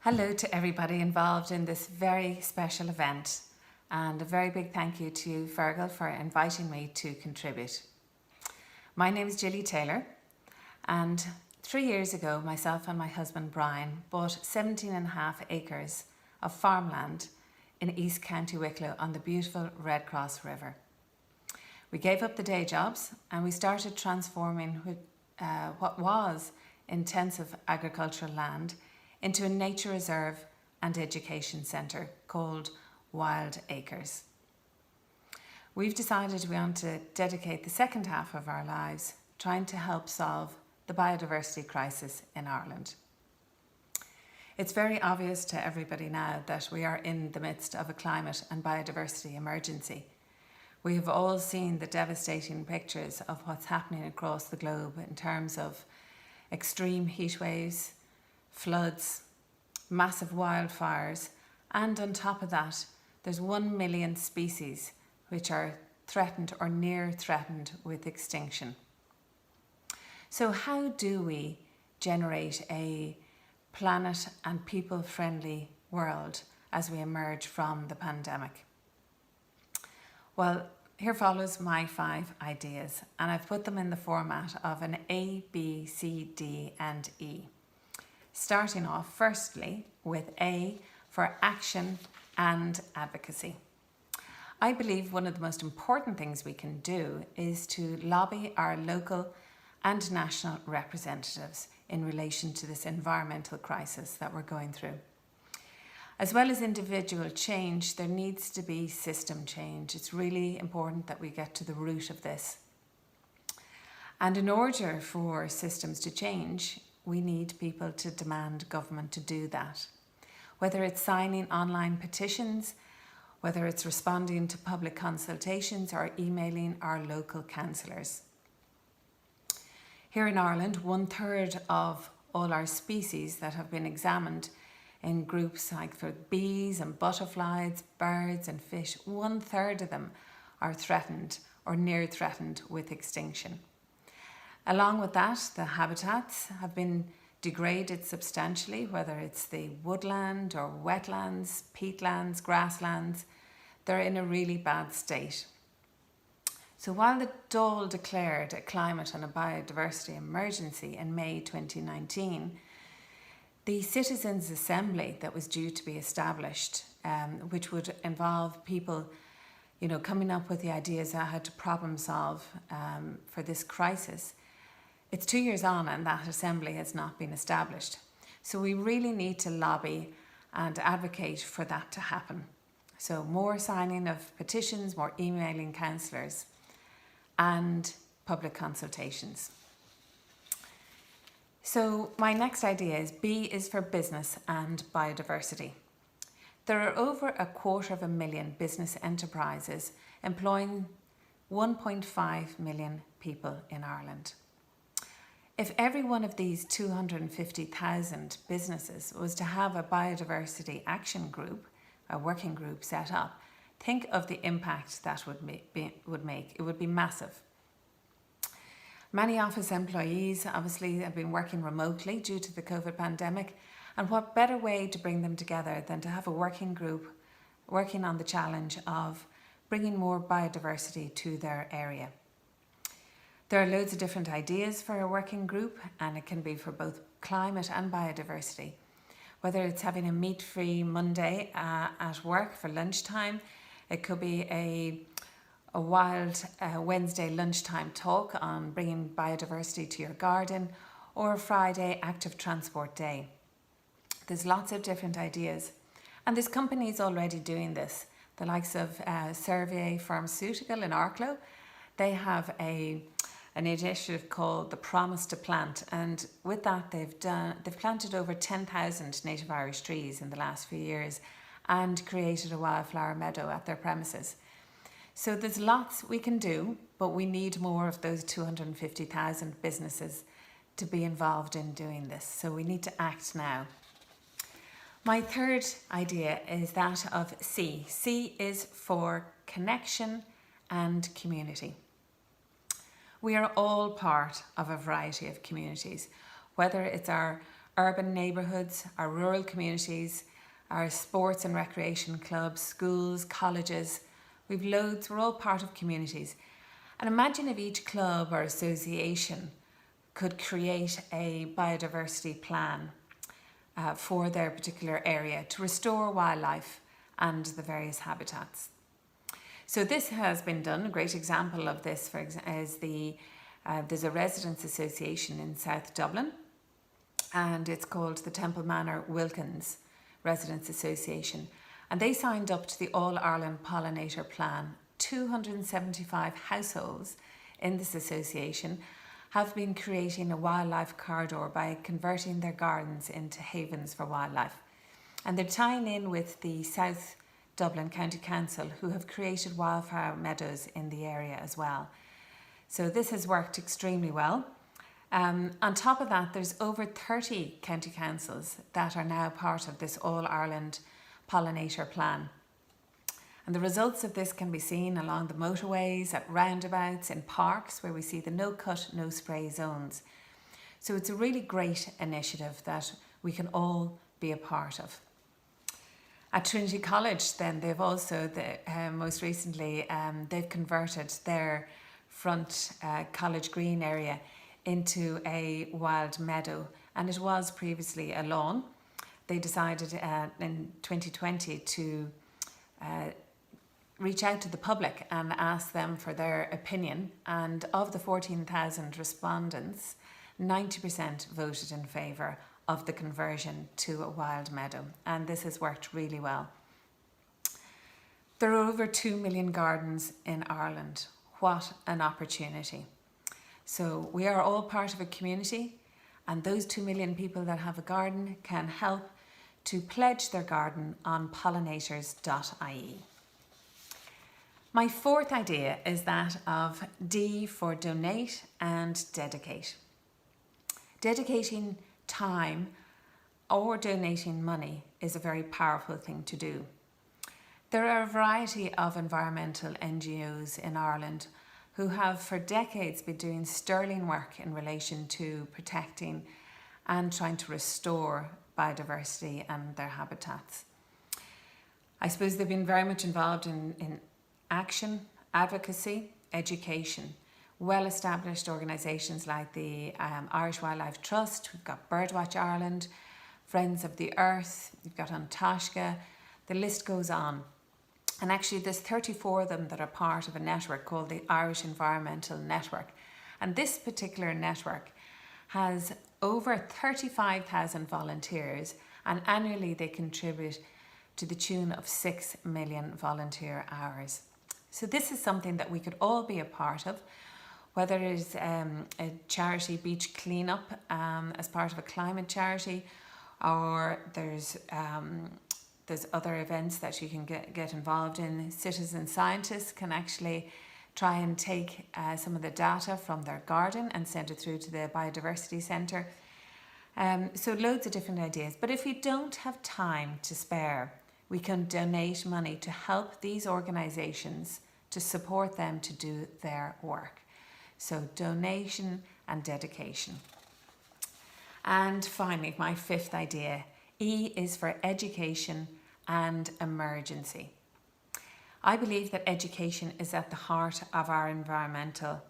Hello to everybody involved in this very special event, and a very big thank you to you, Fergal, for inviting me to contribute. My name is Gilly Taylor, and 3 years ago myself and my husband Brian bought 17.5 acres of farmland in East County Wicklow on the beautiful Red Cross River. We gave up the day jobs and we started transforming what was intensive agricultural land into a nature reserve and education centre called Wild Acres. We've decided we want to dedicate the second half of our lives trying to help solve the biodiversity crisis in Ireland. It's very obvious to everybody now that we are in the midst of a climate and biodiversity emergency. We have all seen the devastating pictures of what's happening across the globe in terms of extreme heat waves, floods, massive wildfires, and on top of that, there's 1 million species which are threatened or near threatened with extinction. So how do we generate a planet and people-friendly world as we emerge from the pandemic? Well, here follows my 5 ideas, and I've put them in the format of an A, B, C, D and E. Starting off firstly with A for action and advocacy. I believe one of the most important things we can do is to lobby our local and national representatives in relation to this environmental crisis that we're going through. As well as individual change, there needs to be system change. It's really important that we get to the root of this. And in order for systems to change, we need people to demand government to do that. Whether it's signing online petitions, whether it's responding to public consultations or emailing our local councillors. Here in Ireland, 1/3 of all our species that have been examined in groups like for bees and butterflies, birds and fish, 1/3 of them are threatened or near threatened with extinction. Along with that, the habitats have been degraded substantially, whether it's the woodland or wetlands, peatlands, grasslands, they're in a really bad state. So while the Dáil declared a climate and a biodiversity emergency in May 2019, the Citizens' Assembly that was due to be established, which would involve people coming up with the ideas on how to problem solve for this crisis, it's 2 years on and that assembly has not been established. So we really need to lobby and advocate for that to happen. So more signing of petitions, more emailing councillors and public consultations. So my next idea is B is for business and biodiversity. There are over 250,000 business enterprises employing 1.5 million people in Ireland. If every one of these 250,000 businesses was to have a biodiversity action group, a working group set up, think of the impact that would make. It would be massive. Many office employees obviously have been working remotely due to the COVID pandemic, and what better way to bring them together than to have a working group working on the challenge of bringing more biodiversity to their area. There are loads of different ideas for a working group, and it can be for both climate and biodiversity. Whether it's having a meat-free Monday at work for lunchtime, it could be a wild Wednesday lunchtime talk on bringing biodiversity to your garden, or a Friday active transport day. There's lots of different ideas, and there's companies already doing this. The likes of Servier Pharmaceutical in Arklow, they have an initiative called the Promise to Plant, and with that they've planted over 10,000 native Irish trees in the last few years and created a wildflower meadow at their premises. So there's lots we can do, but we need more of those 250,000 businesses to be involved in doing this. So we need to act now. My third idea is that of C. C is for connection and community. We are all part of a variety of communities, whether it's our urban neighbourhoods, our rural communities, our sports and recreation clubs, schools, colleges. We've loads, we're all part of communities. And imagine if each club or association could create a biodiversity plan for their particular area to restore wildlife and the various habitats. So this has been done. A great example of this is there's a residents association in South Dublin, and it's called the Temple Manor Wilkins Residents Association, and they signed up to the All Ireland Pollinator Plan. 275 households in this association have been creating a wildlife corridor by converting their gardens into havens for wildlife. And they're tying in with the South Dublin County Council, who have created wildflower meadows in the area as well. So this has worked extremely well. On top of that, there's over 30 county councils that are now part of this All Ireland Pollinator Plan. And the results of this can be seen along the motorways, at roundabouts, in parks where we see the no cut, no spray zones. So it's a really great initiative that we can all be a part of. At Trinity College then, they've also, most recently, they've converted their front College Green area into a wild meadow, and it was previously a lawn. They decided in 2020 to reach out to the public and ask them for their opinion, and of the 14,000 respondents, 90% voted in favour of the conversion to a wild meadow, and this has worked really well. There are over 2 million gardens in Ireland. What an opportunity. So we are all part of a community, and those 2 million people that have a garden can help to pledge their garden on pollinators.ie. My fourth idea is that of D for donate and dedicate. Dedicating time or donating money is a very powerful thing to do. There are a variety of environmental NGOs in Ireland who have for decades been doing sterling work in relation to protecting and trying to restore biodiversity and their habitats. I suppose they've been very much involved in action, advocacy, education. Well-established organisations like the Irish Wildlife Trust, we've got Birdwatch Ireland, Friends of the Earth, you've got Antashka, the list goes on. And actually there's 34 of them that are part of a network called the Irish Environmental Network. And this particular network has over 35,000 volunteers, and annually they contribute to the tune of 6 million volunteer hours. So this is something that we could all be a part of, whether it's a charity beach cleanup as part of a climate charity, or there's other events that you can get involved in. Citizen scientists can actually try and take some of the data from their garden and send it through to the Biodiversity Centre. So loads of different ideas. But if we don't have time to spare, we can donate money to help these organisations, to support them to do their work. So donation and dedication. And finally, my fifth idea, E is for education and emergency. I believe that education is at the heart of our environmental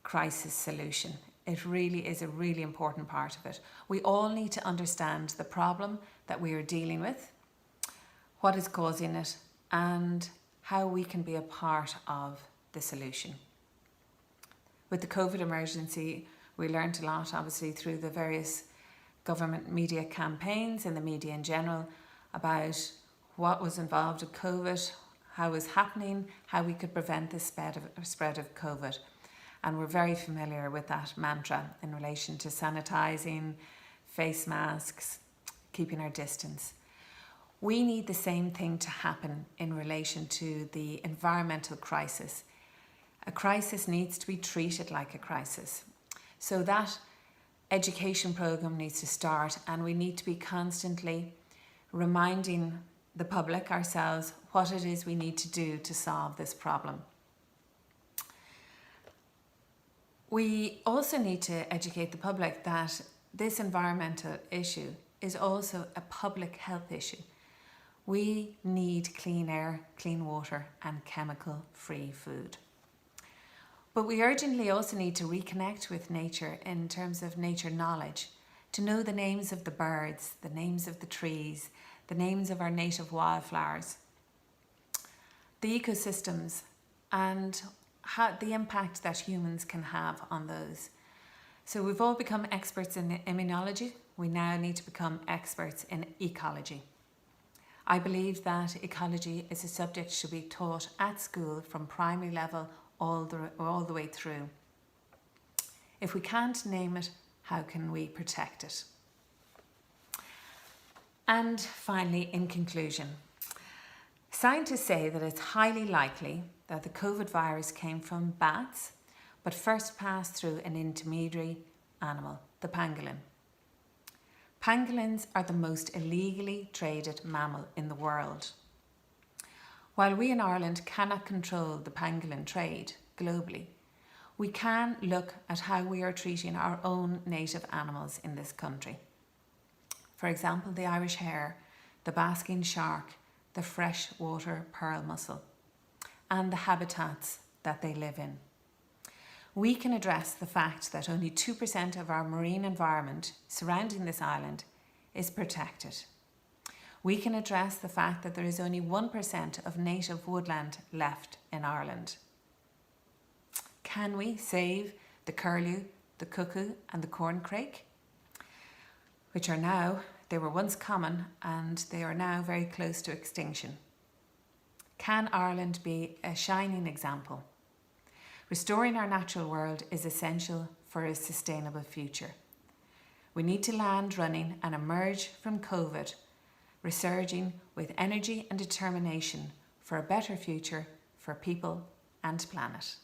crisis solution. It really is a really important part of it. We all need to understand the problem that we are dealing with, what is causing it, and how we can be a part of the solution. With the COVID emergency, we learned a lot, obviously, through the various government media campaigns and the media in general about what was involved in COVID, how it was happening, how we could prevent the spread of COVID. And we're very familiar with that mantra in relation to sanitising, face masks, keeping our distance. We need the same thing to happen in relation to the environmental crisis. A crisis needs to be treated like a crisis. So that education programme needs to start, and we need to be constantly reminding the public, ourselves, what it is we need to do to solve this problem. We also need to educate the public that this environmental issue is also a public health issue. We need clean air, clean water, and chemical-free food. But we urgently also need to reconnect with nature in terms of nature knowledge, to know the names of the birds, the names of the trees, the names of our native wildflowers, the ecosystems, and the impact that humans can have on those. So we've all become experts in immunology. We now need to become experts in ecology. I believe that ecology is a subject should be taught at school from primary level all the way through. If we can't name it, how can we protect it? And finally, in conclusion, scientists say that it's highly likely that the COVID virus came from bats, but first passed through an intermediary animal, the pangolin. Pangolins are the most illegally traded mammal in the world. While we in Ireland cannot control the pangolin trade globally, we can look at how we are treating our own native animals in this country. For example, the Irish hare, the basking shark, the freshwater pearl mussel, and the habitats that they live in. We can address the fact that only 2% of our marine environment surrounding this island is protected. We can address the fact that there is only 1% of native woodland left in Ireland. Can we save the curlew, the cuckoo, and the corncrake, which are now, they were once common and they are now very close to extinction? Can Ireland be a shining example? Restoring our natural world is essential for a sustainable future. We need to land running and emerge from COVID, resurging with energy and determination for a better future for people and planet.